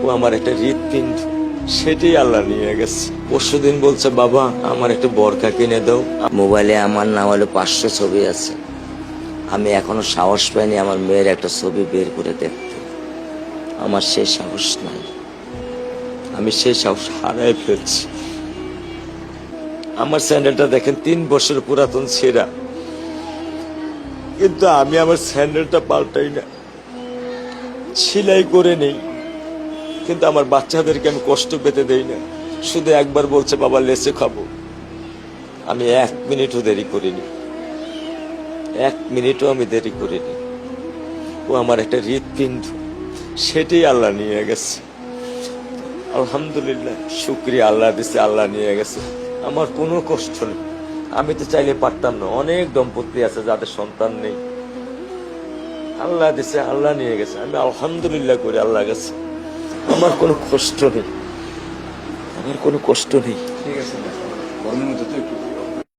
ও আমার একটা হৃৎপিণ্ড, সেটাই আল্লাহ নিয়ে গেছে। পরশুদিন বলছে, বাবা আমার একটা বোরকা কিনে দাও। মোবাইলে আমার নাম হলো 500 ছবি আছে। আমি এখনো সাহস পাইনি আমার মেয়ের একটা ছবি বের করে দেখতে। আমার সেই সাহস নাই, আমি সেই সাহস হারাই ফেলছি। আমার স্যান্ডেলটা দেখেন 3 বছর পুরাতন ছেঁড়া, কিন্তু আমি আমার স্যান্ডেলটা পাল্টাই না, সেলাই করে নেই। কিন্তু আমার বাচ্চাদেরকে আমি কষ্ট পেতে দেই না। শুধু একবার বলছে, বাবা লেচে খাবো। আমি 1 মিনিটও দেরি করিনি, 1 মিনিটও আমি দেরি করিনি। ও আমার একটা হৃৎপিণ্ড, সেটাই আল্লাহ নিয়ে গেছে। আলহামদুলিল্লাহ, শুকরিয়া, আল্লাহ দিছে, আল্লাহ নিয়ে গেছে। আমার কোনো কষ্ট নেই। আমি তো চাইলে পারতাম না। অনেক দম্পতি আছে যাদের সন্তান নেই, আল্লাহ দিছে, আল্লাহ নিয়ে গেছে। আমি আলহামদুলিল্লাহ করি আল্লাহ গেছে। আমার কোনো কষ্ট নেই, আমার কোনো কষ্ট নেই। ঠিক আছে, গরমের মধ্যে তো একটু